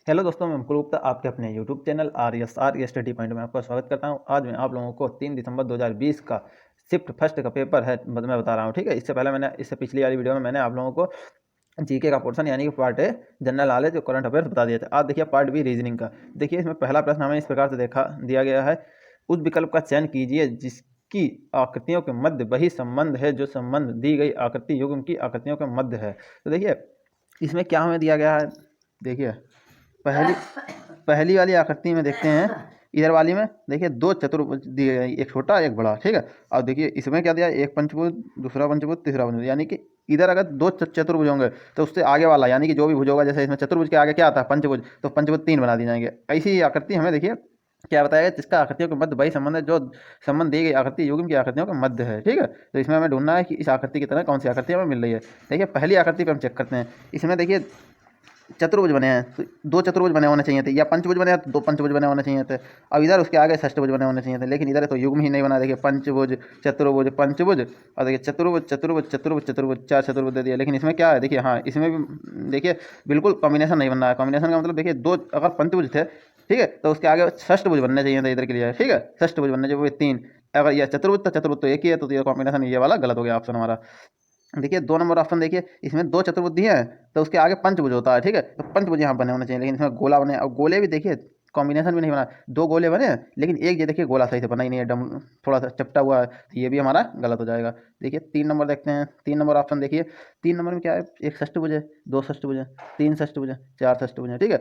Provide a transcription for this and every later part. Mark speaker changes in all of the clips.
Speaker 1: Hello दोस्तों, मैं मुकुल गुप्ता आपके अपने YouTube channel are study point में आपका स्वागत करता हूं। आज मैं आप लोगों को 3 दिसंबर 2020 का शिफ्ट फर्स्ट का पेपर है मैं बता रहा हूं। ठीक है, इससे पिछली वाली वीडियो में मैंने आप लोगों को जीके का पोर्शन यानी कि पार्ट ए जनरल नॉलेज और करंट अफेयर्स बता दिए थे। आज देखिए पार्ट बी रीजनिंग का। देखिए इसमें पहला प्रश्न हमें इस प्रकार से दिया गया है। उस विकल्प का चयन कीजिए जिसकी आकृतियों के मध्य वही संबंध है जो संबंध दी गई आकृति युग्म की आकृतियों के मध्य है। तो देखिए इसमें क्या हमें दिया गया है। देखिए पहली पहली वाली आकृति में देखते हैं, इधर वाली में देखिए दो चतुर्भुज दिए गए, एक छोटा एक बड़ा। ठीक है, और देखिए इसमें क्या दिया, एक पंचभुज, दूसरा पंचभुज, तीसरा पंचभुज, यानी कि इधर अगर दो चतुर्भुज होंगे तो उससे आगे वाला यानी कि जो भी भुज होगा, जैसे इसमें चतुर्भुज के आगे क्या आता है पंचभुज, तो पंचभुज 3 बना दिए जाएंगे। ऐसी ही आकृति हमें देखिए क्या बताया गया, जिसका आकृतियों के मध्य वही संबंध है जो संबंध दी गई आकृति युग्म की आकृतियों के मध्य है। ठीक है, तो इसमें हमें ढूंढना है कि इस आकृति की तरह कौन सी आकृति हमें मिल रही है। देखिए पहली आकृति पे हम चेक करते हैं। इसमें देखिए चतुर्भुज बने हैं, तो दो चतुर्भुज बने होने चाहिए थे, या पंचभुज बने हैं तो दो पंचभुज बने होने चाहिए थे। अब इधर उसके आगे षष्ठभुज बने होने चाहिए थे, लेकिन इधर तो युग्म ही नहीं बना। देखिए पंचभुज चतुर्भुज पंचभुज, और देखिए चतुर्भुज चतुर्भुज चतुर्भुज चतुर्भुज, 4 चतुर्भुज दे दिया। लेकिन इसमें क्या है, देखिए हाँ इसमें भी देखिए बिल्कुल कॉम्बिनेशन नहीं बन रहा है। कॉम्बिनेशन का मतलब देखिए दो अगर पंचभुज थे, ठीक है, तो उसके आगे षष्ठभुज बनने चाहिए थे इधर के लिए। ठीक है, षष्ठभुज बनने चाहिए, वो 3। अगर यह चतुर्भुज था, चतुर्भुज तो एक ही है, तो ये कॉम्बिनेशन ये वाला गलत हो गया ऑप्शन हमारा। देखिए 2 नंबर ऑप्शन देखिए, इसमें दो चतुर्भुज दिए हैं तो उसके आगे पंचभुज होता है। ठीक है, तो पंचभुज यहाँ बने होने चाहिए, लेकिन इसमें गोला बने। और गोले भी देखिए कॉम्बिनेशन भी नहीं बना, दो गोले बने हैं लेकिन एक ये देखिए गोला सही से बना ही नहीं है, डम थोड़ा सा चपटा हुआ है, तो ये भी हमारा गलत हो जाएगा। देखिए 3 नंबर देखते हैं। 3 नंबर ऑप्शन देखिए, 3 नंबर में क्या है, एक षष्ठभुज है, दो षष्ठभुज है, तीन षष्ठभुज है, चार षष्ठभुज है। ठीक है,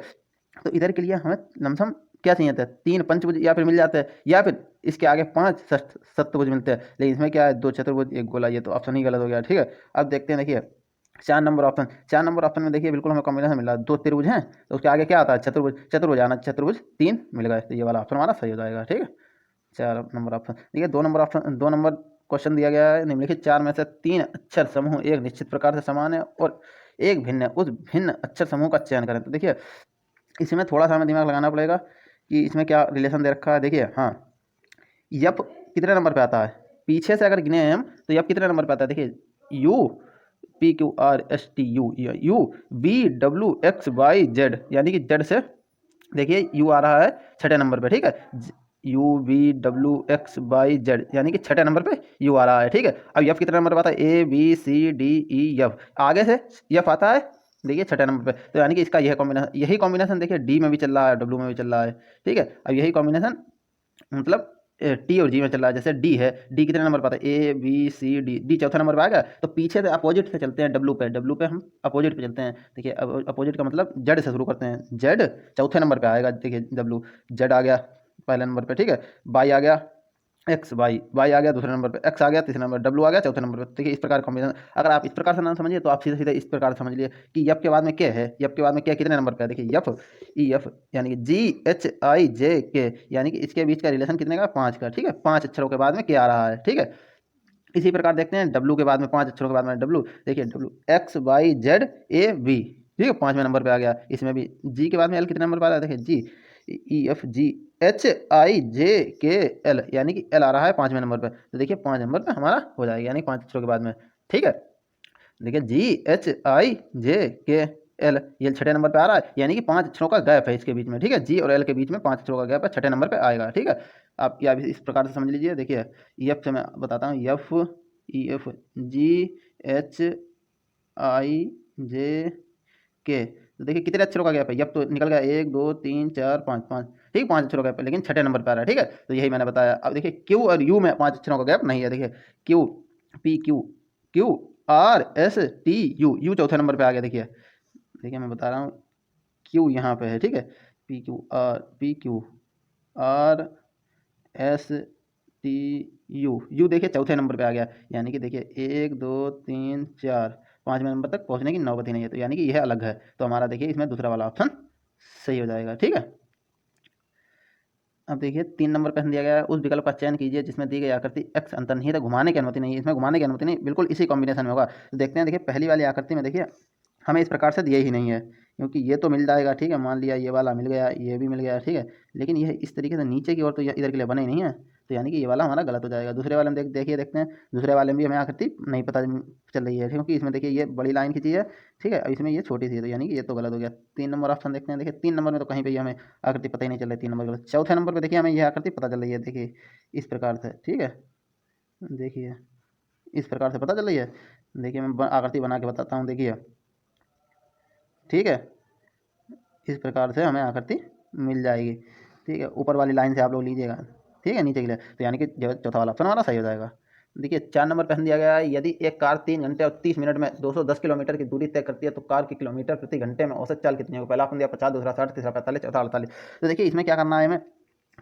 Speaker 1: तो इधर के लिए हमें लमसम क्या चाहिए था, 3 पंचभुज या फिर मिल जाते हैं, या फिर इसके आगे 5 सप्तभुज मिलते हैं। लेकिन इसमें क्या है, दो चतुर्भुज एक गोला, ये तो ऑप्शन ही गलत हो गया। ठीक है, अब देखते हैं। देखिए 4 नंबर ऑप्शन, 4 नंबर ऑप्शन में देखिए बिल्कुल हमें कॉम्बिनेशन मिल रहा है, दो त्रिभुज हैं तो उसके आगे क्या आता है, चतुर्भुज। चतुर्भुज आना, चतुर्भुज 3 मिल गए, तो ये वाला ऑप्शन हमारा सही हो जाएगा। ठीक है, 4 नंबर ऑप्शन। देखिए 2 नंबर ऑप्शन, 2 नंबर क्वेश्चन दिया गया है, निम्नलिखित 4 में से 3 अक्षर समूह एक निश्चित प्रकार से समान है और एक भिन्न है, उस भिन्न अक्षर समूह का चयन करें। तो देखिए इसमें थोड़ा सा हमें दिमाग लगाना पड़ेगा कि इसमें क्या रिलेशन दे रखा है। देखिए हाँ, यप कितने नंबर पे आता है, पीछे से अगर गिने हम तो यप कितने नंबर पे आता है। देखिए U P Q R S T U, U B W X Y Z, यानी कि जेड से देखिए यू आ रहा है 6ठे नंबर पे। ठीक है, U V W X Y Z, यानी कि 6ठे नंबर पे यू आ रहा है। ठीक है, अब यफ कितने नंबर पे आता है, A B C D E F, आगे से यफ आता है देखिए 6ठे नंबर पे। तो यानी कि इसका यही कॉम्बिनेशन देखिए डी में भी चल रहा है, डब्ल्यू में भी चल रहा है। ठीक है, अब यही कॉम्बिनेशन मतलब टी और जी में चल रहा है। जैसे डी है, डी कितने नंबर पर आता है, A B C D, D चौथा नंबर पर आ गया, तो पीछे से अपोजिट से चलते हैं डब्ल्यू पे, डब्ल्यू पे हम अपोजिट पे चलते हैं। देखिए अपोजिट का मतलब जेड से शुरू करते हैं, जेड चौथे नंबर पे आएगा। देखिए डब्ल्यू, जेड आ गया पहले नंबर पे। ठीक है, बाई आ गया, एक्स वाई, वाई आ गया दूसरे नंबर पे, एक्स आ गया तीसरे नंबर, डब्ल्यू आ गया चौथे नंबर पे। देखिए इस प्रकार कॉम्बिनेशन, अगर आप इस प्रकार से ना समझिए तो आप सीधे सीधे इस प्रकार समझ लिए कि यफ के बाद में क्या है, यफ के बाद में क्या कितने नंबर पे है। देखिए यफ ई एफ यानी कि जी एच आई जे के, यानी कि इसके बीच का रिलेशन कितने का, 5 का। ठीक है, 5 अक्षरों के बाद में क्या आ रहा है। ठीक है, इसी प्रकार देखते हैं डब्ल्यू के बाद में, 5 अक्षरों के बाद में डब्ल्यू। देखिए W X Y Z A B, ठीक है, 5वें नंबर पे आ गया। इसमें भी जी के बाद में एल कितने नंबर पर आ रहा है, देखिए जी ई F G H I J के एल, यानी कि एल आ रहा है 5वें नंबर पे। तो देखिए 5 नंबर पे हमारा हो जाएगा, यानी 5 अक्षरों के बाद में। ठीक है, देखिए जी एच आई जे के एल, ये 6ठे नंबर पे आ रहा है, यानी कि 5 अक्षरों का गैप है इसके बीच में। ठीक है, जी और एल के बीच में 5 अक्षरों का गैप है, 6ठे नंबर पे आएगा। ठीक है, आप या इस प्रकार से समझ लीजिए। देखिए एफ से मैं बताता हूँ, F E F G H I J K, तो देखिए कितने अक्षरों का गैप है, एफ तो निकल गया 1 2 3 4 5, 5। ठीक, 5 अक्षरों का गैप है, लेकिन 6ठे नंबर पर आ रहा है। ठीक है, तो यही मैंने बताया। अब देखिए क्यू और यू में 5 अक्षरों का गैप नहीं है। देखिए Q P Q, Q R S T U, you चौथे नंबर पे आ गया। देखिए देखिए मैं बता रहा हूँ, क्यू यहाँ पे है। ठीक है, P Q R S T U, you देखिए चौथे नंबर पे आ गया, यानी कि देखिए 1 2 3 4, 5वें नंबर तक पहुँचने की नौबत ही नहीं है, तो यानी कि यह अलग है। तो हमारा देखिए इसमें दूसरा वाला ऑप्शन सही हो जाएगा। ठीक है, अब देखिए 3 नंबर प्रश्न दिया गया है, उस विकल्प का चयन कीजिए जिसमें दी गई आकृति एक्स अंतर्निहित है, घुमाने की अनुमति नहीं है। इसमें घुमाने की अनुमति नहीं, बिल्कुल इसी कॉम्बिनेशन में होगा। तो देखते हैं। देखिए पहली वाली आकृति में देखिए हमें इस प्रकार से दिए ही नहीं है, क्योंकि ये तो मिल जाएगा। ठीक है, मान लिया ये वाला मिल गया, ये भी मिल गया। ठीक है, लेकिन यह इस तरीके से नीचे की ओर तो यह इधर के लिए बने ही नहीं है,
Speaker 2: तो यानी कि ये वाला हमारा गलत हो जाएगा। दूसरे वाले में देखते हैं, दूसरे वाले में भी हमें आकृति नहीं पता चल रही है, क्योंकि इसमें देखिए ये बड़ी लाइन खींची है, ठीक है, और इसमें ये छोटी सी है, तो यानी कि ये तो गलत हो गया। 3 नंबर ऑप्शन देखते हैं। देखिए 3 नंबर में तो कहीं पे हमें आकृति पता ही नहीं चल रही, 3 नंबर गलत। चौथे नंबर पर देखिए हमें यह आकृति पता चल रही है, देखिए इस प्रकार से, ठीक है, देखिए इस प्रकार से पता चल रही है। देखिए मैं आकृति बना के बताता हूँ, देखिए ठीक है, इस प्रकार से हमें आकृति मिल जाएगी, ठीक है, ऊपर वाली लाइन से आप लोग लीजिएगा, ठीक है, नीचे के लिए, तो यानी कि जो चौथा वाला ऑप्शन हमारा सही हो जाएगा। देखिए 4 नंबर प्रश्न दिया गया है, यदि एक कार 3 घंटे और 30 मिनट में 210 किलोमीटर की दूरी तय करती है तो कार की किलोमीटर प्रति घंटे में औसत चाल कितनी होगी। पहला ऑप्शन दिया 50, दूसरा 60, तीसरा 45, चौथा 48। तो देखिए इसमें क्या करना है हमें,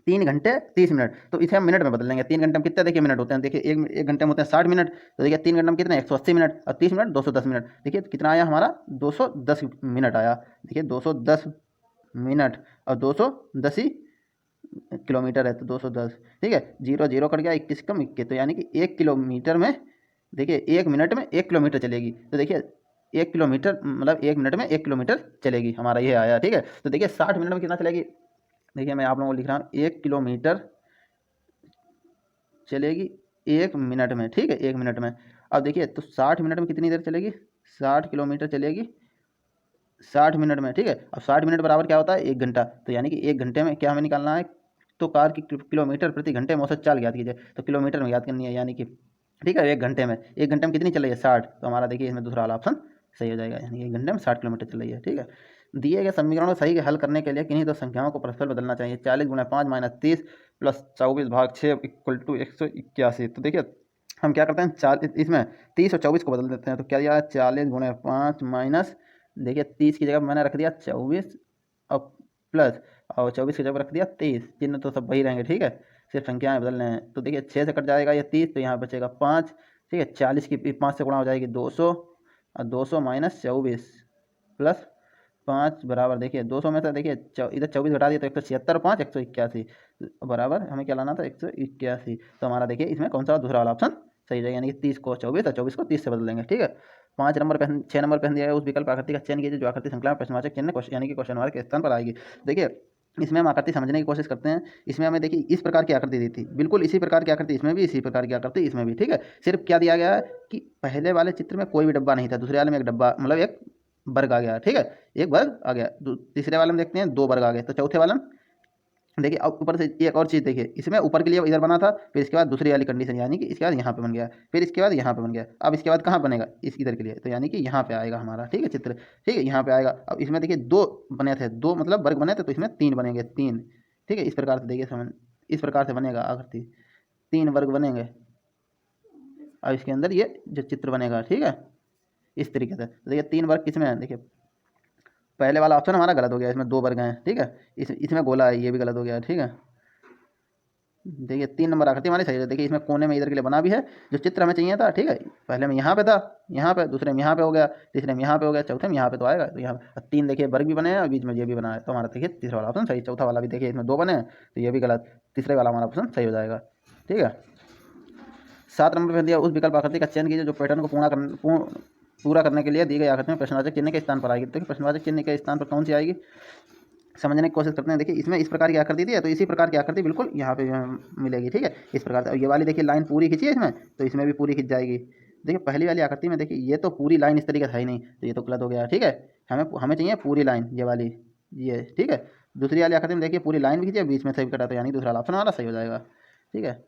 Speaker 2: 3 घंटे 30 मिनट, तो इसे हम मिनट में बदल लेंगे। 3 घंटे में कितने देखिए मिनट होते हैं, देखिए एक घंटे में होते हैं 60 मिनट, तो देखिए 3 घंटे में कितने 180 मिनट, और 30 मिनट 210 मिनट। देखिए कितना आया हमारा 210 मिनट आया। देखिए 210 मिनट और 210 ही किलोमीटर है, तो 210, ठीक है, 0 0 कट गया, 21 कम 21, तो यानी कि 1 किलोमीटर में, देखिए 1 मिनट में 1 किलोमीटर चलेगी। तो देखिए 1 किलोमीटर मतलब 1 मिनट में 1 किलोमीटर चलेगी, हमारा ये आया, ठीक है। तो देखिए 60 मिनट में कितना चलेगी, देखिए मैं आप लोगों को लिख रहा हूँ 1 किलोमीटर चलेगी 1 मिनट में, ठीक है, 1 मिनट में। अब देखिए तो 60 मिनट में कितनी देर चलेगी, 60 किलोमीटर चलेगी 60 मिनट में, ठीक है। अब 60 मिनट बराबर क्या होता है 1 घंटा, तो यानी कि 1 घंटे में क्या हमें निकालना है, तो कार की किलोमीटर प्रति घंटे में औसत चाल ज्ञात कीजिए, तो किलोमीटर में याद करनी है, यानी कि ठीक है 1 घंटे में, 1 घंटे में कितनी चल रही है 60, तो हमारा देखिए इसमें दूसरा वाला ऑप्शन सही हो जाएगा, यानी 1 घंटे में 60 किलोमीटर चल रही है, ठीक है। दिए गए समीकरणों को सही हल करने के लिए किन्हीं दो संख्याओं को परस्पर बदलना चाहिए। 40 गुणा 5 माइनस 30 प्लस 24 भाग 6 इक्वल टू 181। तो देखिए हम क्या करते हैं, 40 इसमें 30 और 24 को बदल देते हैं, तो क्या दिया 40 गुणा 5 माइनस, देखिए 30 की जगह मैंने रख दिया 24 और प्लस, और 24 की जगह रख दिया 23, चिन्ह तो सब वही रहेंगे, ठीक है, सिर्फ संख्याएं बदल रहे हैं। तो देखिए 6 से कट जाएगा ये 30, तो यहाँ बचेगा 5, ठीक है, 40 की 5 से गुणा हो जाएगी 200, और 200 माइनस 24 प्लस 5 बराबर, देखिए 200 में से देखिए इधर 24 घटा दिया तो 176, 5 181 बराबर हमें क्या लाना था 181। तो हमारा देखिए इसमें कौन सा दूसरा वाला ऑप्शन सही रहेगा, यानी कि 30 को 24 और 24 को 30 से बदल देंगे, ठीक है। 5 नंबर पे 6 नंबर पे दिया है, उस विकल्प आकृति का चयन कीजिए जो आकृति श्रृंखला में प्रश्नवाचक चिन्ह यानी कि क्वेश्चन मार्क के स्थान पर आएगी। देखिए इसमें हम आकृति समझने की कोशिश करते हैं। इसमें हमें देखिए इस प्रकार की आकृति दी थी, बिल्कुल इसी प्रकार की आकृति इसमें भी, इसी प्रकार की आकृति इसमें भी, ठीक है। सिर्फ क्या दिया गया है कि पहले वाले चित्र में कोई भी डब्बा नहीं था, दूसरे वाले में एक डब्बा मतलब एक वर्ग आ गया, ठीक है, एक वर्ग आ गया। तीसरे वाले में देखते हैं 2 वर्ग आ गए, तो चौथे वाले में देखिए अब ऊपर से एक और चीज़ देखिए, इसमें ऊपर के लिए इधर बना था, फिर इसके बाद दूसरी वाली कंडीशन, यानी कि इसके बाद यहाँ पे बन गया, फिर इसके बाद यहाँ पे बन गया, अब इसके बाद कहाँ बनेगा इस इधर के लिए, तो यानी कि यहाँ पे आएगा हमारा, ठीक है, चित्र, ठीक है, यहाँ पे आएगा। अब इसमें देखिए 2 बने थे, 2 मतलब वर्ग बने थे, तो इसमें 3 बनेंगे, 3, ठीक है, इस प्रकार से देखिए समझ, इस प्रकार से बनेगा आकृति, 3 वर्ग बनेंगे, और इसके अंदर ये जो चित्र बनेगा, ठीक है, इस तरीके से। तो देखिए 3 वर्ग किसमें है, देखिए पहले वाला ऑप्शन हमारा गलत हो गया, इसमें 2 वर्ग हैं, ठीक है, इसमें गोला है, ये भी गलत हो गया, ठीक है। देखिए 3 नंबर आकृति हमारी सही है। देखिए इसमें कोने में इधर के लिए बना भी है जो चित्र हमें चाहिए था, ठीक है, पहले में यहाँ पे था, यहाँ पे, दूसरे में यहाँ पे हो गया, तीसरे में यहाँ पे हो गया, चौथे में यहाँ पे तो आएगा, तो यहाँ 3 देखिए वर्ग भी बने हैं और बीच में ये भी बना है, तो हमारा देखिए तीसरा वाला ऑप्शन सही। चौथा वाला भी देखिए इसमें 2 बने हैं, तो ये भी गलत, तीसरे वाला हमारा ऑप्शन सही हो जाएगा, ठीक है। 7 नंबर पर दिया उस विकल्प आकृति का चयन कीजिए जो पैटर्न को पूरा करने के लिए दी गई आकृति में प्रश्नवाचक चिन्ह के स्थान पर आएगी। देखिए प्रश्नवाचक चिन्ह के स्थान पर कौन सी आएगी समझने की कोशिश करते हैं। देखिए इसमें इस प्रकार की आकृति थी, तो इसी प्रकार की आकृति बिल्कुल यहाँ पे मिलेगी, ठीक है, इस प्रकार से। और ये वाली देखिए लाइन पूरी खींची है इसमें, तो इसमें भी पूरी खींच जाएगी। देखिए पहली वाली आकृति में देखिए ये तो पूरी लाइन इस तरीके से है ही नहीं, तो ये तो गलत हो गया, ठीक है, हमें हमें चाहिए पूरी लाइन, ये वाली, ये, ठीक है। दूसरी वाली आकृति में देखिए पूरी लाइन भी खींची है, बीच में से भी कटा, तो यानी दूसरा ऑप्शन हमारा सही हो जाएगा, ठीक है।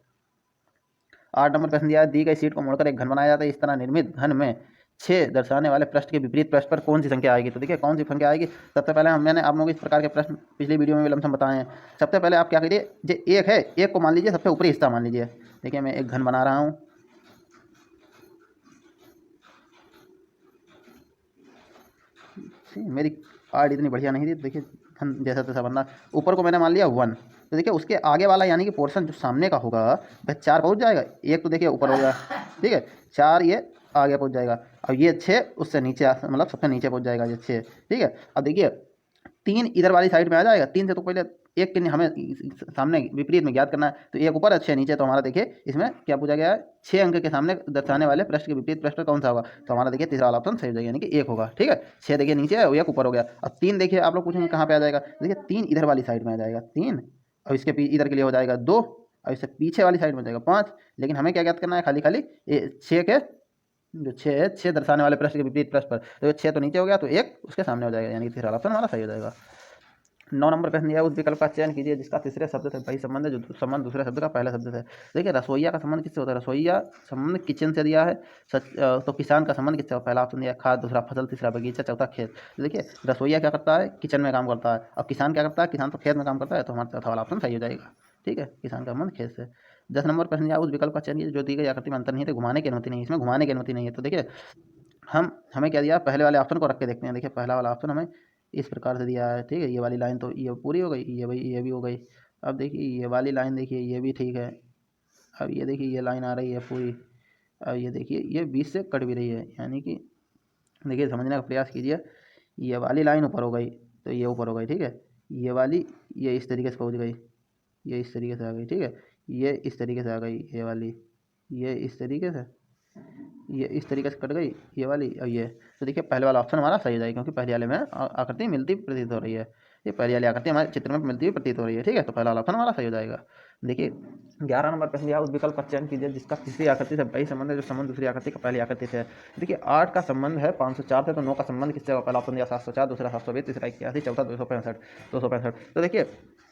Speaker 2: 8 नंबर प्रश्न दिया है, दी गई सीट को मोड़कर एक घन बनाया जाता है, इस तरह निर्मित घन में 6 दर्शाने वाले पृष्ठ के विपरीत पृष्ठ पर कौन सी संख्या आएगी। तो देखिए कौन सी संख्या आएगी, सबसे पहले मैंने आप लोगों को इस प्रकार के प्रश्न पिछली वीडियो में भी लमसम बताए हैं। सबसे पहले आप क्या करिए, जो एक है, एक को मान लीजिए सबसे ऊपरी हिस्सा मान लीजिए। देखिए मैं एक घन बना रहा हूँ, मेरी आर्ट इतनी बढ़िया नहीं थी, देखिए घन जैसा तैसा बनना। ऊपर को मैंने मान लिया 1, तो देखिए उसके आगे वाला यानी कि पोर्शन जो सामने का होगा वह 4 पहुँच जाएगा, एक तो देखिए ऊपर हो गया, ठीक है, 4 ये आगे पहुँच जाएगा, अब ये 6 उससे नीचे मतलब सबसे नीचे पहुँच जाएगा ये 6, ठीक है। अब देखिए 3 इधर वाली साइड में आ जाएगा, 3 से तो पहले एक के हमें सामने विपरीत में ज्ञात करना है, तो एक ऊपर है 6 नीचे, तो हमारा देखिए इसमें क्या पूछा गया है, 6 अंक के सामने दर्शाने वाले पृष्ठ के विपरीत पृष्ठ कौन सा होगा, तो हमारा देखिए तीसरा वाला ऑप्शन सही हो जाएगा, यानी कि 1 होगा, ठीक है। 6 देखिए नीचे है, एक ऊपर हो गया। अब 3 देखिए आप लोग पूछेंगे कहाँ पे आ जाएगा, देखिए 3 इधर वाली साइड में आ जाएगा 3, और इसके इधर के लिए हो जाएगा 2, और इससे पीछे वाली साइड में हो जाएगा 5। लेकिन हमें क्या ज्ञात करना है, खाली खाली 6 के जो 6 है 6 दर्शाने वाले पृष्ठ के विपरीत पृष्ठ पर, तो ये 6 तो नीचे हो गया, तो 1 उसके सामने हो जाएगा, यानी कि तीसरा ऑप्शन हमारा सही हो जाएगा। 9 नंबर प्रश्न दिया है, उस विकल्प का चयन कीजिए जिसका तीसरे शब्द से वही संबंध है जो संबंध दूसरे शब्द का पहले शब्द से। देखिए रसोईया का संबंध किससे होता है, रसोईया संबंध किचन से दिया है। तो किसान का संबंध किससे, पहला ऑप्शन दिया खाद, दूसरा फसल, तीसरा बगीचा, चौथा खेत। तो देखिए रसोईया क्या करता है, किचन में काम करता है, और किसान क्या करता है, किसान तो खेत में काम करता है, तो हमारा चौथा वाला ऑप्शन सही हो जाएगा। ठीक है, किसान का संबंध खेत से। 10 नंबर प्रश्न दिया, उस विकल्प का चयन कीजिए जो दी गई आकृति में अंतर नहीं है, तो घुमाने की अनुमति नहीं है, इसमें घुमाने की अनुमति नहीं है। तो देखिए हमें क्या दिया, पहले वाले ऑप्शन को रख के देखते हैं। देखिए पहला वाला ऑप्शन हमें इस प्रकार से दिया है, ठीक है, ये वाली लाइन तो ये पूरी हो गई, ये भाई ये भी हो गई। अब देखिए ये वाली लाइन देखिए ये भी ठीक है। अब ये देखिए ये लाइन आ रही है पूरी। अब ये देखिए ये बीच से कट भी रही है, यानी कि देखिए समझने का प्रयास कीजिए। ये वाली लाइन ऊपर हो गई तो ये ऊपर हो गई, ठीक है, ये वाली ये इस तरीके से पहुँच गई, ये इस तरीके से आ गई, ठीक है, ये इस तरीके से आ गई, ये वाली ये इस तरीके से, ये इस तरीके से कट गई ये वाली। और ये तो देखिए पहले वाला ऑप्शन हमारा सही हो जाएगा, क्योंकि पहले वाले में आकृति मिलती प्रतीत हो रही है, ये पहले वाली आकृति हमारे चित्र में मिलती हुई प्रतीत हो रही है। ठीक है, तो पहला वाला ऑप्शन हमारा सही हो जाएगा। देखिए 11 नंबर प्रश्न दिया, उस विकल्प का चयन कीजिए जिसका तीसरी आकृति से वही संबंध है जो संबंध दूसरी आकृति का पहली आकृति से है। देखिए 8 का संबंध है 504 से, तो 9 का संबंध किससे होगा, पहला ऑप्शन दिया 704, दूसरा 720, तीसरा 81, चौथा 265। तो देखिए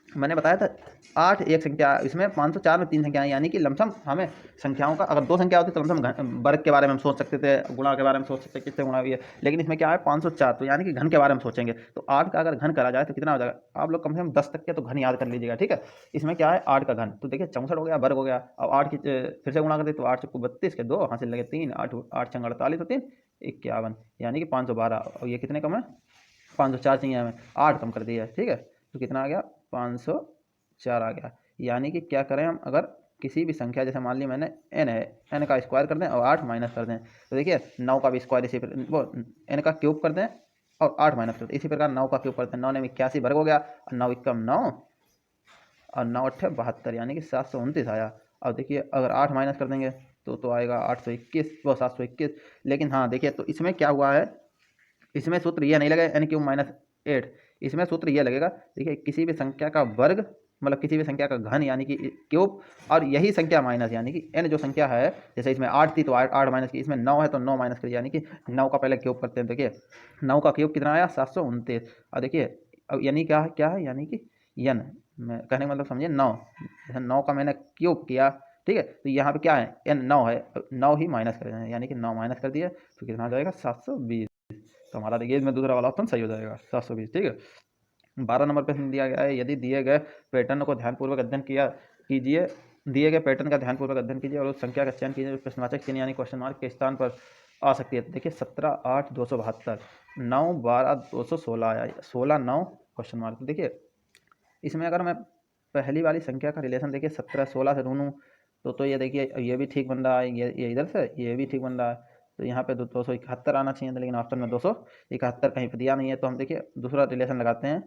Speaker 2: मैंने बताया था 8 एक संख्या, इसमें 504 में 3 संख्याएं, यानी कि लमसम हमें संख्याओं का अगर 2 संख्या होती तो लमसम वर्ग के बारे में हम सोच सकते थे, गुणा के बारे में सोच सकते किससे गुणा हुई है, लेकिन इसमें क्या है 504, तो यानी कि घन के बारे में सोचेंगे। तो 8 का अगर घन करा जाए तो कितना हो जाएगा, आप लोग कम से कम 10 तक के तो घन याद कर लीजिएगा। ठीक है, इसमें क्या है 8 का घन, तो देखिए 64 हो गया, वर्ग हो गया। अब 8 की फिर से गुणा कर दे तो 8 चौको 32 के 2 हासिल लगे 3, 8 छंग 48 और 3 51, यानी कि 512। और ये कितने कम है, 504 चाहिए हमें, 8 कम कर दिया है। ठीक है, तो कितना आ गया 504 आ गया। यानी कि क्या करें हम, अगर किसी भी संख्या जैसे मान ली मैंने n है, n का स्क्वायर कर दें और 8 माइनस कर दें, तो देखिए 9 का भी स्क्वायर इसी पर वो n का क्यूब कर दें और 8 माइनस कर दें, इसी प्रकार 9 का क्यूब करते हैं, 9 ने 81 वर्ग हो गया, और 9 एकम 9 और 9 अट्ठे 72, यानी कि 729 आया। अब देखिए अगर 8 माइनस कर देंगे तो आएगा 821 वो 721। लेकिन हाँ देखिए तो इसमें क्या हुआ है, इसमें सूत्र ये नहीं लगेगा n क्यूब माइनस 8, इसमें सूत्र ये लगेगा, देखिए किसी भी संख्या का वर्ग मतलब किसी भी संख्या का घन यानी कि क्यूब, और यही संख्या माइनस, यानी कि n जो संख्या है, जैसे इसमें 8 थी तो 8 माइनस की, इसमें 9 है तो 9 माइनस करिए, यानी कि 9 का पहले क्यूब करते हैं। देखिए 9 का क्यूब कितना आया 729। और देखिए अब यानी क्या है, यानी कि n, मैं कहने का मतलब समझिए 9, जैसे 9 का मैंने क्यूब किया, ठीक है, तो यहाँ पे क्या है n 9 है, 9 ही माइनस कर देना, यानी कि 9 माइनस कर दिया तो कितना आ जाएगा 720। तो हमारा देखिए इसमें दूसरा वाला ऑप्शन सही हो जाएगा 720। ठीक है, 12 नंबर प्रश्न दिया गया है, यदि दिए गए पैटर्न को ध्यानपूर्वक अध्ययन कीजिए, दिए गए पैटर्न का ध्यानपूर्वक अध्ययन कीजिए और उस संख्या का चयन कीजिए जो प्रश्नवाचक चिन्ह यानी क्वेश्चन मार्क के स्थान पर आ सकती है। देखिए 17 8 272, 9 12 216 आया, 16 9 क्वेश्चन मार्क। देखिए इसमें अगर मैं पहली वाली संख्या का रिलेशन देखिए 17 16 से ढूंढूँ तो ये देखिए ये भी ठीक बन रहा है, ये इधर से ये भी ठीक बन रहा है, तो यहाँ पे 271 आना चाहिए था, लेकिन ऑप्शन में 271 कहीं पर दिया नहीं है। तो हम देखिए दूसरा रिलेशन लगाते हैं,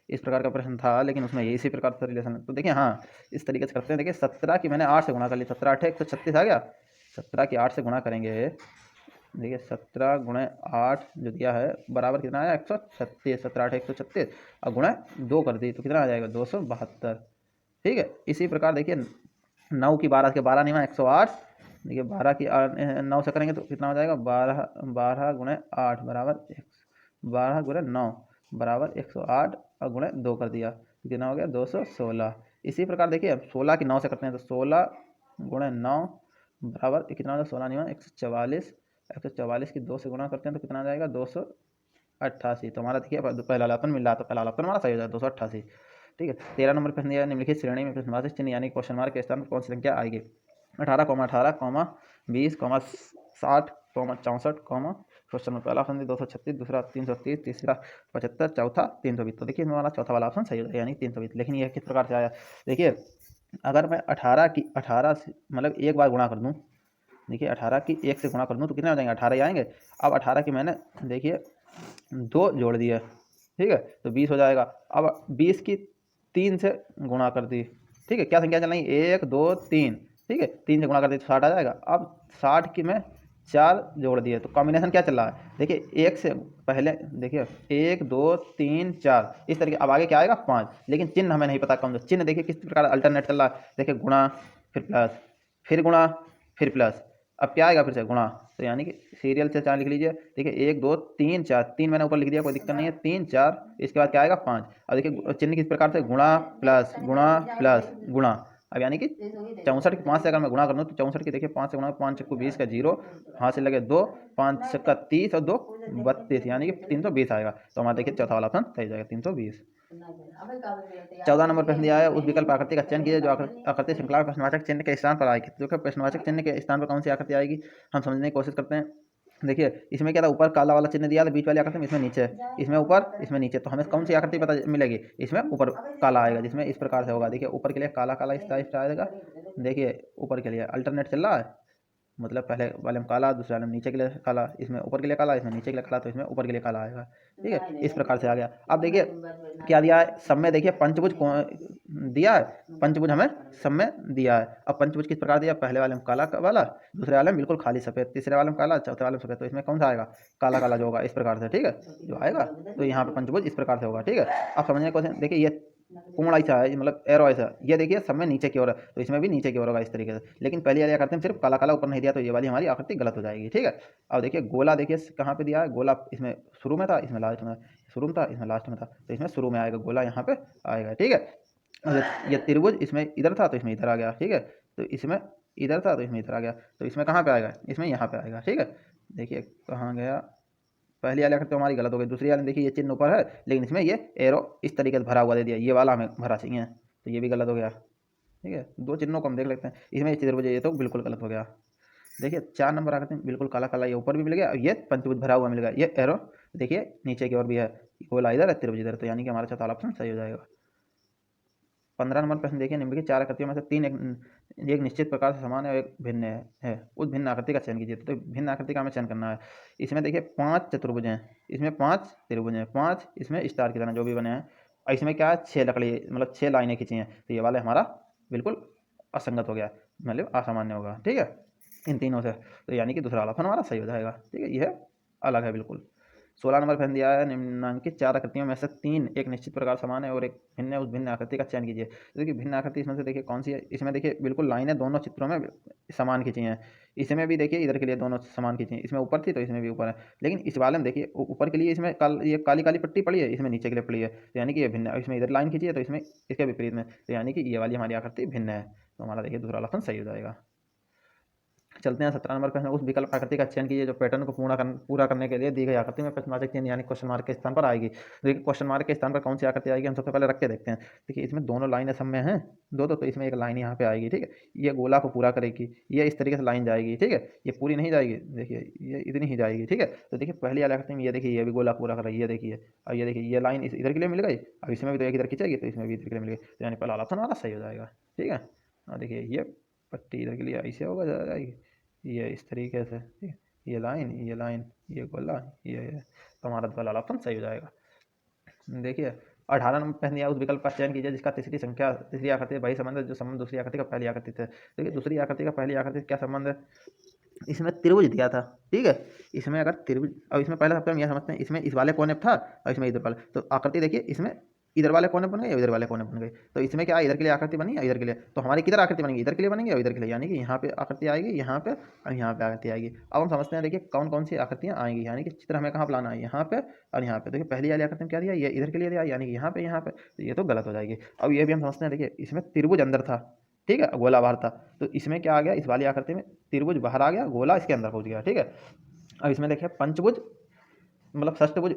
Speaker 2: इस प्रकार का प्रश्न था लेकिन उसमें ये इसी प्रकार से रिलेशन है। तो देखिए हाँ इस तरीके से करते हैं, देखिए 17 की मैंने 8 से गुणा कर ली, 17 8 136 आ गया, 17 की 8 से गुणा करेंगे, देखिए 17 गुणे 8 जो दिया है बराबर कितना आया 136, 17 8 136 और गुणा 2 कर दी तो कितना आ जाएगा 272। ठीक है, इसी प्रकार देखिए 9 की 12 के 12 नहीं हुआ 108, देखिए 12 की 9 से करेंगे तो कितना हो जाएगा 12 गुणे 8 बराबर 12 गुणे 9 बराबर 108 और गुणे 2 कर दिया तो कितना हो गया 216। इसी प्रकार देखिए अब 16 की 9 से करते हैं तो 16 गुणे 9 बराबर कितना होगा 16 नहीं हुआ 144, 144 की 2 से गुणा करते हैं तो कितना आ जाएगा 288। तो हमारा देखिए पहला लापन मिल रहा तो पहला लापन हमारा सही हो जाएगा 288। ठीक है, 13 नंबर प्रश्न दिया निम्नलिखित श्रेणी में प्रश्नवाचक चिन्ह यानी क्वेश्चन मार्क के स्थान पर कौन सी संख्या आएगी, 18, 20, 60, 64, क्वेश्चन में पहला ऑप्शन 236, दूसरा 330, तीसरा 75, चौथा 320। तो देखिए इसमें हमारा चौथा वाला ऑप्शन सही हो जाएगा यानी 320। लेकिन यह किस प्रकार से आया, देखिए अगर मैं 18 से मतलब एक बार गुणा कर दूँ, देखिए 18 की 1 से गुणा कर दूँ तो कितने हो जाएंगे 18 ही आएंगे। अब 18 की मैंने देखिए 2 जोड़ दिए, ठीक है, तो 20 हो जाएगा। अब 20 की 3 से गुणा कर दी, ठीक है, क्या संख्या चल रही 1 2 3, ठीक है, 3 से गुणा कर दी तो 60 आ जाएगा। अब 60 की मैं
Speaker 1: 4 जोड़ दिए, तो कॉम्बिनेशन क्या चल रहा है देखिए, एक से पहले देखिए 1 2 3 4 इस तरीके। अब आगे क्या आएगा 5, लेकिन चिन्ह हमें नहीं पता कौन सा चिन्ह। देखिए किस प्रकार अल्टरनेट चल रहा है, देखिए गुणा फिर प्लस, फिर गुणा फिर प्लस। अब क्या आएगा फिर से गुणा, तो यानी कि सीरियल से 4 लिख लीजिए। देखिए 1 2 3 4, 3 मैंने ऊपर लिख दिया, कोई दिक्कत नहीं है, 3 4, इसके बाद क्या आएगा 5। अब देखिए चिन्ह किस प्रकार से, गुणा प्लस गुणा। अब यानी कि 64 की 5 से अगर मैं गुणा कर दूँ तो 64 की देखिए 5 से गुणा, 5 चक्कू 20 का 0, हाथ से लगे 2, 5 छक्का 30 और 2 32, यानी कि 320 आएगा। तो हमारा देखिए चौथा वाला ऑप्शन सही हो जाएगा 320। 14 नंबर प्रश्न दिया है, उस विकल्प आकृति का चयन कीजिए जो आकृति श्रृंखला प्रश्नवाचक चिन्ह के स्थान पर आएगी। तो प्रश्नवाचक चिन्ह के स्थान पर कौन सी आकृति आएगी, हम समझने की कोशिश करते हैं। देखिए इसमें क्या था, ऊपर काला वाला चिन्ह दिया था, बीच वाली आकृति में, इसमें नीचे, इसमें ऊपर इसमें नीचे, तो हमें कौन सी आकृति पता मिलेगी, इसमें ऊपर काला आएगा, जिसमें इस प्रकार से होगा। देखिए ऊपर के लिए काला काला इस टाइप से आएगा। देखिए ऊपर के लिए अल्टरनेट चल रहा है, मतलब पहले वाले में काला, दूसरे वाले में नीचे के लिए काला, इसमें ऊपर के लिए काला, इसमें नीचे के लिए काला, तो इसमें ऊपर के लिए काला आएगा। ठीक है, इस प्रकार से आ गया। अब देखिए क्या दिया है, सब में देखिए पंचभुज दिया है, पंचभुज हमें सब में दिया है। अब पंचभुज किस प्रकार दिया, पहले वाले में काला वाला, दूसरे वाले में बिल्कुल खाली सफेद, तीसरे वाले में काला, चौथे वाले में सफेद, तो इसमें कौन सा आएगा, काला काला जो होगा इस प्रकार से। ठीक है, जो आएगा तो यहाँ पे पंचभुज इस प्रकार से होगा। ठीक है, अब समझने को देखिए ये कोण ऐसा है, मतलब एरो ऐसा, ये देखिए सब में नीचे की ओर है, तो इसमें भी नीचे की ओर होगा इस तरीके से। लेकिन पहले वाली आकृति में सिर्फ काला काला ऊपर नहीं दिया, तो ये वाली हमारी आकृति गलत हो जाएगी। ठीक है, अब देखिए गोला, देखिए कहाँ पे दिया है, गोला इसमें शुरू में था, इसमें लास्ट में, शुरू में था, इसमें लास्ट में था, तो इसमें शुरू में आएगा, गोला यहाँ पे आएगा। ठीक है, और ये त्रिभुज इसमें इधर था, तो इसमें इधर आ गया। ठीक है, तो इसमें इधर था, तो इसमें इधर आ गया, तो इसमें कहाँ पे आएगा, इसमें यहाँ पे आएगा। ठीक है, देखिए कहाँ गया, पहली वाली आकृति तो हमारी गलत हो गई। दूसरी वाली देखिए ये चिन्ह ऊपर है, लेकिन इसमें ये एरो इस तरीके से भरा हुआ दे दिया, ये वाला हमें भरा चाहिए, तो ये भी गलत हो गया। ठीक है, दो चिन्हों को हम देख लेते हैं, इसमें त्रिभुज ये तो बिल्कुल गलत हो गया। देखिए 4 नंबर आकृति में बिल्कुल काला काला, ये ऊपर भी मिल गया, और ये पंचभुज भरा हुआ मिल गया, ये एरो देखिए नीचे की ओर भी है, गोला इधर है, त्रिभुज इधर, तो यानी कि हमारा चौथा ऑप्शन सही हो जाएगा। 15 नंबर प्रश्न देखिए, निम्नलिखित 4 आकृतियों में से 3 एक निश्चित प्रकार से समान है और एक भिन्न है, उस भिन्न आकृति का चयन कीजिए। तो भिन्न आकृति का हमें चयन करना है। इसमें देखिए 5 चतुर्भुज हैं, इसमें 5 त्रिभुज हैं, 5 इसमें स्टार की तरह जो भी बने हैं, और इसमें क्या है 6 लकड़ी, मतलब 6 लाइनें खींची हैं, तो ये वाला हमारा बिल्कुल असंगत हो गया, मतलब असामान्य होगा। ठीक है, इन तीनों से, तो यानी कि दूसरा वाला ऑप्शन हमारा सही हो जाएगा। ठीक है, यह अलग है बिल्कुल। 16 नंबर प्रश्न दिया है, निम्नलिखित 4 आकृतियों में से 3 एक निश्चित प्रकार समान है और एक भिन्न है, उस भिन्न आकृति का चयन कीजिए। तो देखिए भिन्न आकृति इसमें से देखिए कौन सी है, इसमें देखिए बिल्कुल लाइनें दोनों चित्रों में समान खींची हैं, इसमें भी देखिए इधर के लिए दोनों समान खींची हैं, इसमें ऊपर थी तो इसमें भी ऊपर है, लेकिन इस वाले में देखिए ऊपर के लिए इसमें ये काली काली पट्टी पड़ी है, इसमें नीचे के लिए पड़ी है, तो यानी कि ये भिन्न है। इसमें इधर लाइन खींची है तो इसमें इसके विपरीत में, तो यानी कि ये वाली हमारी आकृति भिन्न है, तो हमारा देखिए दूसरा ऑप्शन सही हो जाएगा। चलते हैं 17 नंबर प्रश्न, उस विकल्प आकृति का चयन कीजिए जो पैटर्न को पूरा करने के लिए दी गई आकृति में प्रश्नवाचक चिन्ह यानी क्वेश्चन मार्क के स्थान पर आएगी। देखिए क्वेश्चन मार्क के स्थान पर कौन सी आकृति आएगी, हम सबसे पहले रख के देखते हैं। देखिए इसमें दोनों लाइनें सब में हैं, दो तो इसमें एक लाइन यहाँ पे आएगी। ठीक है, ये गोला को पूरा करेगी, ये इस तरीके से लाइन जाएगी। ठीक है, ये पूरी नहीं जाएगी, देखिए ये इतनी ही जाएगी। ठीक है, तो देखिए पहली वाली आकृति में ये देखिए ये भी गोला पूरा कर रही है, ये देखिए, और ये देखिए ये लाइन इधर के लिए मिल गई, अब इसमें भी तो एक इधर खींचेगी, तो इसमें भी इधर के लिए मिल गई, तो यानी पहला ऑप्शन हमारा सही हो जाएगा। ठीक है, और देखिए ये पट्टी इधर के लिए ऐसे होगा जाएगी, ये इस तरीके से, ठीक है, ये लाइन ये गोला ये, तो हमारा वाला ऑप्शन सही हो जाएगा। देखिए 18 नंबर प्रश्न दिया, उस विकल्प का चयन कीजिए जिसका तीसरी आकृति वही संबंध है जो संबंध दूसरी आकृति का पहली आकृति से। देखिए दूसरी आकृति का पहली आकृति क्या संबंध है, इसमें त्रिभुज दिया था। ठीक है, इसमें अगर त्रिभुज, और इसमें पहले सबसे हम यह समझते हैं, इसमें इस वाले कोने पर था और इसमें इधर वाले, तो आकृति देखिए इसमें इधर वाले कोने बन गए, इधर वाले कोने बन गए, तो इसमें क्या इधर के लिए आकृति बनी है, इधर के लिए, तो हमारी किधर आकृति बनेगी, इधर के लिए बनेगी और इधर के लिए, यानी कि यहाँ पे आकृति आएगी, यहाँ पे और यहाँ पे आकृति आएगी। अब हम समझते हैं देखिए कौन कौन सी आकृतियाँ आएंगी, यानी कि चित्र हमें कहाँ पर लाना है, यहाँ पे और यहाँ पे। देखिए पहली वाली आकृति में क्या दिया, ये इधर के लिए दिया, यानी कि यहाँ पे, तो ये तो गलत हो जाएगी। अब ये भी हम समझते हैं, देखिए इसमें त्रिभुज अंदर था, ठीक है, गोला बाहर था, तो इसमें क्या आ गया, इस वाली आकृति में त्रिभुज बाहर आ गया, गोला इसके अंदर पहुँच गया। ठीक है, अब इसमें देखिए पंचभुज, मतलब षष्ठभुज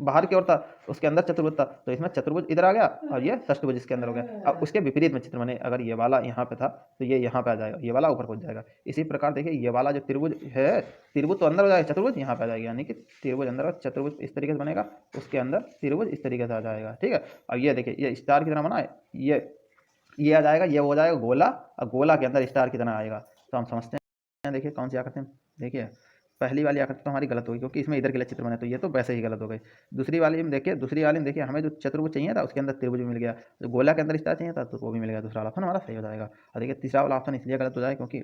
Speaker 1: बाहर की ओर था, उसके अंदर चतुर्भुज था, तो इसमें चतुर्भुज इधर आ गया और ये षष्ठभुज इसके अंदर हो गया। अब उसके विपरीत में चित्र बने, अगर ये वाला यहाँ पे था तो ये यहाँ पे आ जाएगा, ये वाला ऊपर पहुंच जाएगा। इसी प्रकार देखिए ये वाला जो त्रिभुज है, त्रिभुज तो अंदर हो जाएगा, चतुर्भुज यहाँ पे आ जाएगा, यानी कि त्रिभुज अंदर और चतुर्भुज इस तरीके से बनेगा, उसके अंदर त्रिभुज इस तरीके से आ जाएगा। ठीक है, अब ये देखिए ये स्टार की तरह बना है, ये आ जाएगा, ये हो जाएगा गोला, और गोला के अंदर स्टार की तरह आएगा। तो हम समझते हैं, देखिए कौन सी आकृति, देखिए पहली वाली आकृति तो हमारी गलत होगी क्योंकि इसमें इधर के लिए चित्र बने, तो ये तो वैसे ही गलत हो गई। दूसरी वाली में देखिए हमें जो चतुर्भुज चाहिए था उसके अंदर त्रिभुज मिल गया, जो गोला के अंदर स्टार चाहिए था तो वो भी मिल गया, दूसरा ऑप्शन हमारा सही हो जाएगा। और देखिए तीसरा वाला ऑप्शन इसलिए गलत हो जाएगा क्योंकि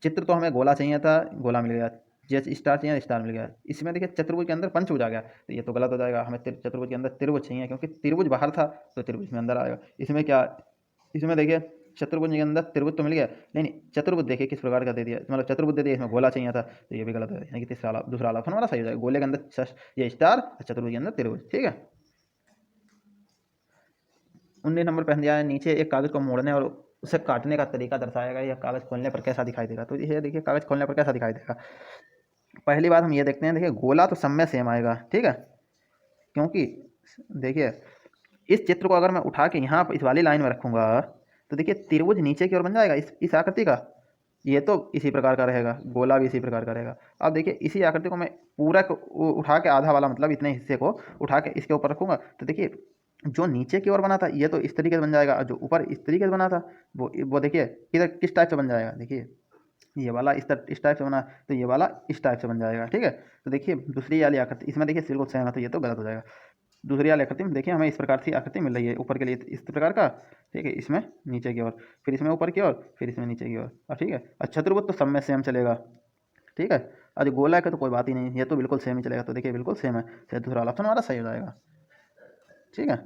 Speaker 1: चित्र तो हमें गोला चाहिए था, गोला मिल गया। जैसे स्टार चाहिए, स्टार मिल गया। इसमें देखिए चतुर्भुज के अंदर पंचभुज आ गया, तो ये तो गलत हो जाएगा। हमें चतुर्भुज के अंदर त्रिभुज चाहिए, क्योंकि त्रिभुज बाहर था तो त्रिभुज में अंदर आएगा। इसमें क्या, इसमें देखिए चतुर्भुज के अंदर त्रिभुज तो मिल गया, लेकिन चतुर्भुज देखिए किस प्रकार का दे दिया, मतलब चतुर्भुज दे दिया, इसमें गोला चाहिए था, तो ये भी गलत है। यानी कि दूसरा वाला ऑप्शन हमारा सही हो जाएगा। गोले के अंदर ये स्टार, चतुर्भुज के अंदर त्रिभुज। ठीक है। 19 नंबर पहन दिया है, नीचे एक कागज को मोड़ने और उसे काटने का तरीका दर्शाया गया। यह कागज खोलने पर कैसा दिखाई देगा, तो ये देखिए कागज खोलने पर कैसा दिखाई देगा। पहली बात हम ये देखते हैं, देखिए गोला तो सब में सेम आएगा, ठीक है, क्योंकि देखिए इस चित्र को अगर मैं उठा के यहाँ इस वाली लाइन में रखूँगा तो देखिए त्रिभुज नीचे की ओर बन जाएगा इस आकृति का। ये तो इसी प्रकार का रहेगा, गोला भी इसी प्रकार का रहेगा। अब देखिए इसी आकृति को मैं पूरा उठा के आधा वाला, मतलब इतने हिस्से को उठा के इसके ऊपर रखूँगा, तो देखिए जो नीचे की ओर बना था ये तो इस तरीके से बन जाएगा, और जो ऊपर इस तरीके से बना था वो देखिए किधर किस टाइप से बन जाएगा। देखिए ये वाला इस टाइप से बना, तो ये वाला इस टाइप से बन जाएगा। ठीक है। तो देखिए दूसरी वाली आकृति, इसमें देखिए बिल्कुल सेम है, तो ये तो गलत हो जाएगा। दूसरी वाली आकृति में देखिए हमें इस प्रकार की आकृति मिल रही है, ऊपर के लिए इस प्रकार का, ठीक है, इसमें नीचे की ओर, फिर इसमें ऊपर की ओर, फिर इसमें नीचे की ओर, और ठीक है। और चतुर्भुज तो सब में सेम चलेगा, ठीक है। और जो गोला का तो कोई बात ही नहीं, ये तो बिल्कुल सेम ही चलेगा, तो देखिए बिल्कुल सेम है, तो दूसरा वाला ऑप्शन हमारा सही हो जाएगा। ठीक है।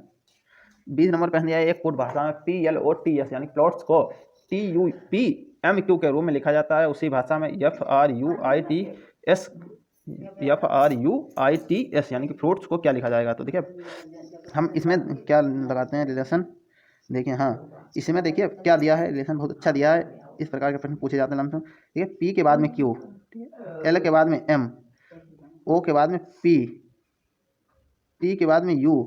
Speaker 1: 20 नंबर पहन दिया है, एक कोड भाषा में PLOTS यानी प्लॉट्स को TUPMQ के रूप में लिखा जाता है, उसी भाषा में FRUITS यानी कि फ्रूट्स को क्या लिखा जाएगा। तो देखिए हम इसमें क्या लगाते हैं रिलेशन, देखिए हाँ इसमें देखिए क्या दिया है, रिलेशन बहुत अच्छा दिया है। इस प्रकार के प्रश्न पूछे जाते हैं लमसम। देखिए P के बाद में Q, L के बाद में M, O के बाद में P, T के बाद में U,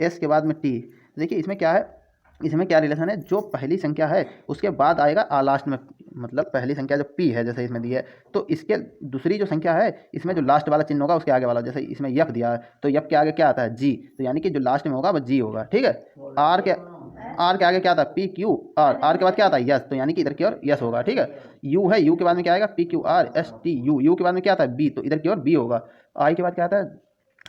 Speaker 1: S के बाद में T। देखिए इसमें क्या है, इसमें क्या रिलेशन है, जो पहली संख्या है उसके बाद आएगा आ लास्ट में, मतलब पहली संख्या जो P है जैसे इसमें दी है, तो इसके दूसरी जो संख्या है इसमें जो लास्ट वाला चिन्ह होगा उसके आगे वाला, जैसे इसमें यफ दिया है तो यफ के आगे क्या आता है, G, तो यानी कि जो लास्ट में होगा वो G होगा। ठीक है। आर के आगे क्या आता है, PQR, आर के बाद क्या आता है, यस, तो यानी कि इधर की ओर यस होगा। ठीक है। यू है, यू के बाद में क्या आएगा, PQRSTU, यू के बाद में क्या आता है, B, तो इधर की ओर B होगा। आई के बाद क्या आता है,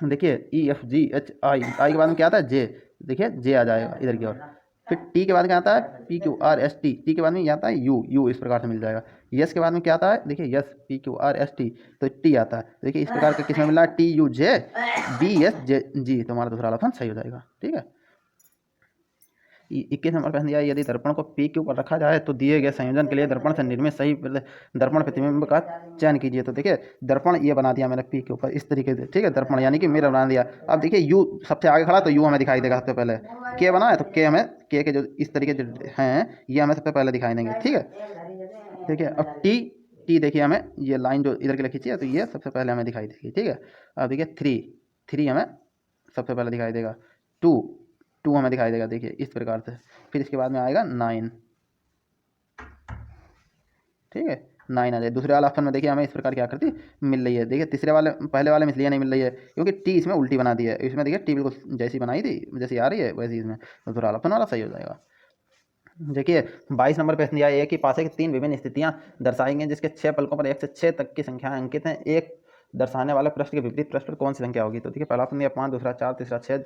Speaker 1: देखिए EFGHI, आई के बाद में क्या आता है, J, देखिए J आ जाएगा इधर की ओर। फिर T के बाद क्या आता है, PQRST, T के बाद में ये आता है U, इस प्रकार से मिल जाएगा। यस के बाद में क्या आता है, देखिए यस PQRST, तो T आता है। देखिए इस प्रकार का किसमें मिला है, TUJBSG, तो हमारा दूसरा ऑप्शन सही हो जाएगा। ठीक है। 21 नंबर पहन दिया, यदि दर्पण को P के ऊपर रखा जाए तो दिए गए संयोजन के लिए दर्पण से निर्मित सही दर्पण प्रतिबिंब का चयन कीजिए। तो देखिए दर्पण ये बना दिया मैंने P के ऊपर इस तरीके से, ठीक है, दर्पण यानी कि मिरर बना दिया। अब देखिए U सबसे आगे खड़ा तो U हमें दिखाई देगा सबसे पहले, K बना है तो K हमें, K के जो इस तरीके जो हैं ये हमें सबसे पहले दिखाई देंगे। ठीक है। देखिए अब T देखिए हमें ये लाइन जो इधर के लिए खींची है तो ये सबसे पहले हमें दिखाई देगी। ठीक है। अब देखिए 3 हमें सबसे पहले दिखाई देगा, 2 हमें दिखाई देगा, देखिए इस प्रकार से। फिर इसके बाद में आएगा 9, ठीक है, 9 आ जाए। दूसरे वाला ऑप्शन में देखिए हमें इस प्रकार की आकृति मिल रही है। देखिए तीसरे वाले, पहले वाले में इसलिए नहीं मिल रही है क्योंकि T इसमें उल्टी बना दी है, इसमें देखिए T बिल्कुल जैसी बनाई थी जैसी आ रही है वैसी इसमें, तो दूसरा ऑप्शन वाला सही हो जाएगा। देखिए 22 नंबर प्रश्न दिया है, एक ही पासे की 3 विभिन्न स्थितियां दर्शाएंगे जिसके 6 पलकों पर 1 से 6 तक की संख्याएं अंकित हैं। एक दर्शाने वाले पृष्ठ के विपरीत पृष्ठ पर कौन सी संख्या होगी। तो देखिए पहला ऑप्शन दिया 5, दूसरा 4, तीसरा 6,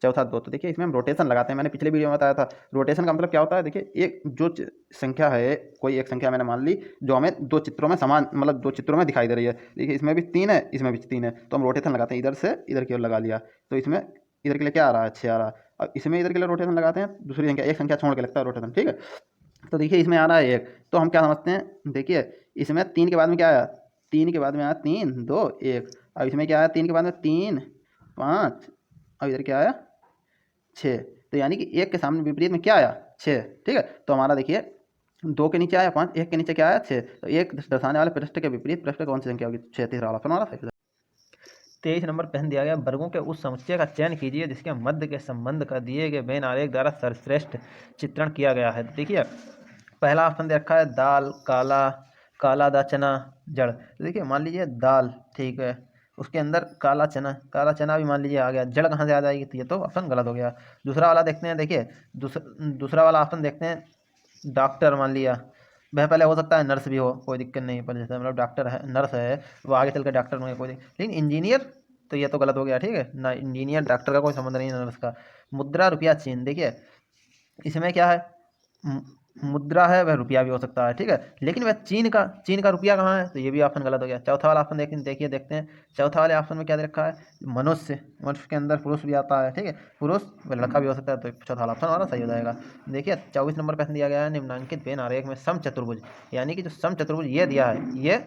Speaker 1: चौथा 2। तो देखिए इसमें हम रोटेशन लगाते हैं, मैंने पिछले वीडियो में बताया था। रोटेशन का मतलब क्या होता है, देखिए एक जो संख्या है, कोई एक संख्या मैंने मान ली जो हमें 2 चित्रों में समान, मतलब 2 चित्रों में दिखाई दे रही है। देखिए इसमें भी 3 है, इसमें भी 3 है, तो हम रोटेशन लगाते हैं, इधर से इधर की ओर लगा लिया, तो इसमें इधर के लिए क्या आ रहा है, 6 आ रहा है। और इसमें इधर के लिए रोटेशन लगाते हैं, दूसरी संख्या, एक संख्या छोड़ के लगता है रोटेशन। ठीक है। तो देखिए इसमें आ रहा है 1, तो हम क्या समझते हैं, देखिए इसमें 3 के बाद में क्या आया, 3 के बाद में आया 3, 2, 1। अब इसमें क्या आया, 3 के बाद में 3, 5, और इधर क्या आया 6, तो यानी कि 1 के सामने विपरीत में क्या आया, 6। ठीक है। तो हमारा देखिए 2 के नीचे आया 5, 1 के नीचे क्या आया 6, तो 1 दर्शाने वाले पृष्ठ के विपरीत पृष्ठ कौन सी संख्या होगी, 6, तीसरा वाला ऑप्शन हमारा सही। 23 नंबर पहन दिया गया, वर्गों के उस समुच्चय का चयन कीजिए जिसके मध्य के संबंध का दिए गए वेन आरेख द्वारा सर्वश्रेष्ठ चित्रण किया गया है। देखिए पहला ऑप्शन दे रखा है दाल, काला दा चना, जड़। तो देखिए मान लीजिए दाल, ठीक है, उसके अंदर काला चना भी मान लीजिए आ गया, जड़ कहाँ से आ जाएगी, तो ये तो ऑप्शन गलत हो गया। दूसरा वाला देखते हैं, देखिए दूसरा वाला ऑप्शन देखते हैं, डॉक्टर मान लिया, वह पहले हो सकता है नर्स भी हो, कोई दिक्कत नहीं, पर जैसे मतलब डॉक्टर है, नर्स है, वो आगे चल कर डॉक्टर होंगे, कोई दिक्कत, लेकिन इंजीनियर तो ये तो गलत हो गया। ठीक है ना, इंजीनियर डॉक्टर का कोई संबंध नहीं है नर्स का। मुद्रा, रुपया, चीन, देखिए इसमें क्या है,
Speaker 2: मुद्रा है वह रुपया भी हो सकता है, ठीक है। लेकिन वह चीन का रुपया कहाँ है, तो ये भी ऑप्शन गलत हो गया। चौथा वाला ऑप्शन देखते हैं। चौथा वाले ऑप्शन में क्या दे रखा है, मनुष्य के अंदर पुरुष भी आता है, ठीक है। पुरुष व लड़का भी हो सकता है, तो चौथा वाला ऑप्शन हमारा सही हो जाएगा। देखिए 24 नंबर प्रश्न दिया गया है, निम्नांकित वेन आरेख में समचतुर्भुज, यानी कि जो समचतुर्भुज ये दिया है, ये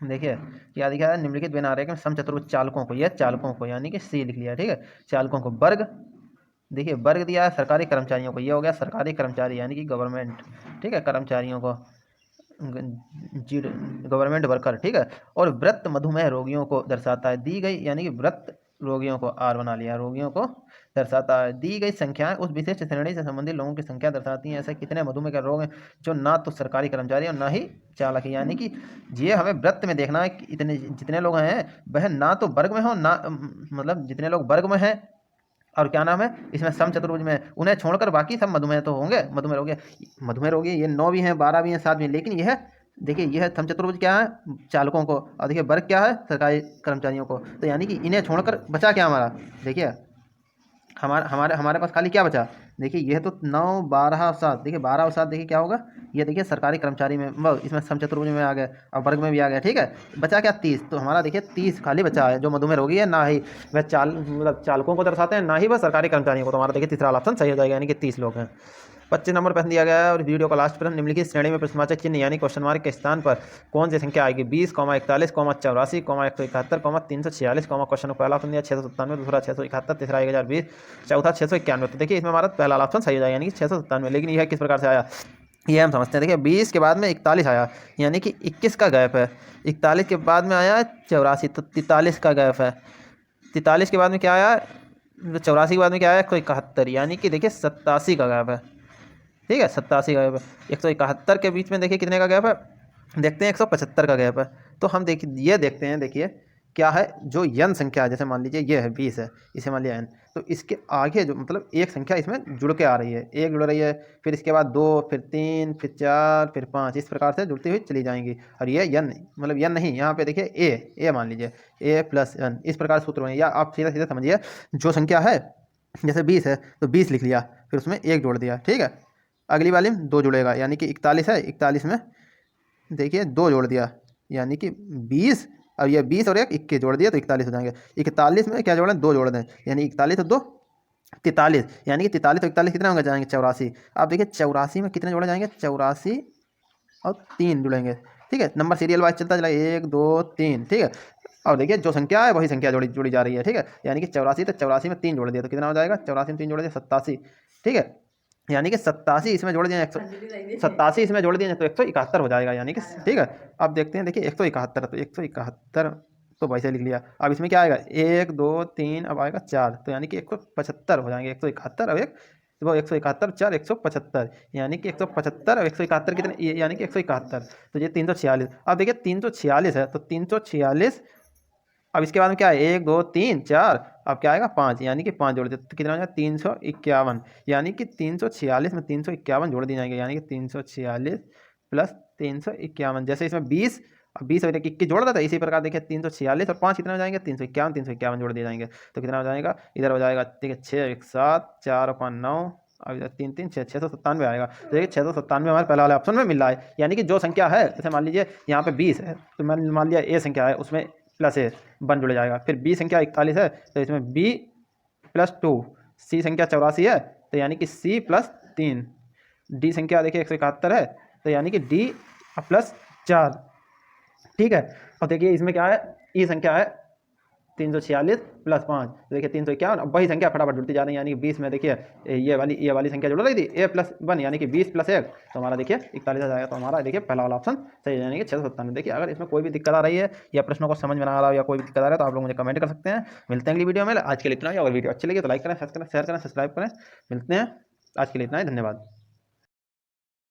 Speaker 2: देखिए क्या दिखा है, निम्नलिखित वेन आरेख में समचतुर्भुज चालकों को, यह चालकों को यानी कि सी लिख लिया, ठीक है। चालकों को वर्ग, देखिए वर्ग दिया है सरकारी कर्मचारियों को, ये हो गया सरकारी कर्मचारी यानी कि गवर्नमेंट, ठीक है, कर्मचारियों को गवर्नमेंट वर्कर, ठीक है। और व्रत मधुमेह रोगियों को दर्शाता है, दी गई यानी कि व्रत रोगियों को आर बना लिया, रोगियों को दर्शाता है। दी गई संख्याएं उस विशिष्ट श्रेणी से संबंधित लोगों की संख्या दर्शाती हैं। ऐसे कितने मधुमेह के रोग हैं जो ना तो सरकारी कर्मचारी और ना ही चालक है, यानी कि ये हमें व्रत में देखना है कि इतने जितने लोग हैं वह ना तो वर्ग में हो, ना मतलब जितने लोग वर्ग में हैं और क्या नाम है इसमें समचतुर्भुज में, उन्हें छोड़कर बाकी सब मधुमेह तो होंगे, मधुमेह रोगी ये 9 भी हैं, 12 भी हैं, 7 भी हैं। लेकिन यह देखिए यह समचतुर्भुज क्या है, चालकों को, और देखिए वर्ग क्या है, सरकारी कर्मचारियों को। तो यानी कि इन्हें छोड़कर बचा क्या हमारा, देखिए हमारे पास खाली क्या बचा, देखिए यह तो 9, 12 और 7, देखिए 12 और 7 देखिए क्या होगा, ये देखिए सरकारी कर्मचारी में इसमें समचतुर्भुज में आ गया और वर्ग में भी आ गया, ठीक है। बचा क्या 30, तो हमारा देखिए 30 खाली बचा है, जो मधुमेह रोगी है ना ही वह मतलब चालकों को दर्शाते हैं, ना ही वह सरकारी कर्मचारियों को। तो हमारा देखिए तीसरा ऑप्शन सही हो जाएगा, यानी कि 30 लोग हैं। 25 नंबर प्रश्न दिया गया है और वीडियो का लास्ट प्रश्न, निम्नलिखित श्रेणी में प्रश्नवाचक चिन्ह यानी क्वेश्चन मार्क के स्थान पर कौन सी संख्या आएगी, 20, 41, 84, 171, 346, क्वेश्चन को पहला ऑप्शन दिया 697, दूसरा 671, तीसरा 1020, चौथा 691। तो देखिए इसमें हमारा पहला ऑप्शन सही हो जाएगा, यानी कि 697। लेकिन यह किस प्रकार से आया ये हम समझते हैं। देखिए 20 के बाद में 41 आया, यानी कि 21 का गैप है। 41 के बाद में आया 84, तो 43 का गैप है। 43 के बाद में क्या आया, 84 के बाद में क्या आया 171, यानी कि देखिए 87 का गैप है, ठीक है। 87 का गैप है। 171 के बीच में देखिए कितने का गैप है, देखते हैं 175 का गैप है। तो हम देखिए ये देखते हैं, देखिए क्या है, जो यन संख्या है, जैसे मान लीजिए ये है 20 है, इसे मान लिया एन, तो इसके आगे जो मतलब एक संख्या इसमें जुड़ के आ रही है, एक जुड़ रही है, फिर इसके बाद 2, फिर 3, फिर 4, फिर 5, इस प्रकार से जुड़ती हुई चली जाएंगी। और ये यन मतलब यन नहीं, यहाँ पे देखिए ए मान लीजिए ए प्लस एन, इस प्रकार सूत्र बने। या आप सीधा सीधा समझिए, जो संख्या है जैसे 20 है तो 20 लिख लिया, फिर उसमें 1 जोड़ दिया, ठीक है। अगली वाली में 2 जुड़ेगा, यानी कि 41 है, 41 में देखिए 2 जोड़ दिया, यानी कि 20, अब ये 20 और 1 21 जोड़ दिया तो 41 हो जाएंगे। 41 में क्या जोड़ें, 2 जोड़ दें, यानी 41 और 2 43, यानी कि 43 और 41 कितने होंगे जाएंगे 84। आप देखिए 84 में कितने जोड़े जाएंगे, 84 और 3 जुड़ेंगे, ठीक है। नंबर सीरियल वाइज चलता चला 1 2 3, ठीक है। और देखिए जो संख्या है वही संख्या जुड़ी जा रही है, ठीक है। यानी कि 84, तो 84 में 3 जोड़ दिया तो कितना हो जाएगा, 84 में 3 जोड़ दिया 87, ठीक है। यानी कि 87 इसमें जोड़ दिए 87 इसमें जोड़ दिए तो 171 हो जाएगा, यानी कि ठीक है। अब देखते हैं, देखिए 171, तो 171 तो वैसे लिख लिया। अब इसमें क्या आएगा 1 2 3, अब आएगा 4, तो यानी कि 175 हो जाएंगे। 171 और 1 वो 171 4 175, यानी कि 175 और 171 कितने, यानी कि 171, तो ये 346। अब देखिए 346 है तो 346, अब इसके बाद में क्या है 1 2 3 4, अब क्या आएगा 5, यानी कि 5 जोड़ देते तो कितना हो जाएगा 351, यानी कि 346 में 351 जोड़ दिए जाएंगे, यानी कि 346 प्लस 351। जैसे इसमें 20 और 20 और 21 जोड़ रहा था, इसी प्रकार देखिए 346 और 5 कितना हो जाएंगे 351 जोड़ दिए जाएंगे तो कितना हो जाएगा, इधर हो जाएगा देखिए 6 1 7 4 और 5 9, अब इधर 3 3 6 697 आएगा। तो देखिए 697 हमारे पहले वाले ऑप्शन में मिल रहा है, यानी कि जो संख्या है, जैसे मान लीजिए यहाँ पे 20 है तो मैंने मान लिया ए संख्या है, उसमें प्लस ए 1 जुड़ जाएगा। फिर बी संख्या 41 है तो इसमें बी प्लस 2, सी संख्या 84 है तो यानी कि सी प्लस 3, डी संख्या देखिए 171 है तो यानी कि डी प्लस 4, ठीक है। और देखिए इसमें क्या है, ई संख्या है 346 प्लस 5, तो देखिए 351, अब वही संख्या फटाफट जुड़ती जा रही है, यानी कि 20 में देखिए ये वाली संख्या जुड़ रही थी ए प्लस 1, यानी कि 20 प्लस 1, तो हमारा देखिए 41 आ जाएगा। तो हमारा देखिए पहला वाला ऑप्शन सही है, यानी कि 697। देखिए अगर इसमें कोई भी दिक्कत आ रही है या प्रश्नों को समझ में ना आ रहा हो या कोई भी दिक्कत आ रहा है तो आप लोग मुझे कमेंट कर सकते हैं। मिलते हैं अगली वीडियो में, आज के लिए इतना ही। अगर वीडियो अच्छी लगी तो लाइक करें, शेयर करें, सब्सक्राइब करें। मिलते हैं, आज के लिए इतना ही, धन्यवाद।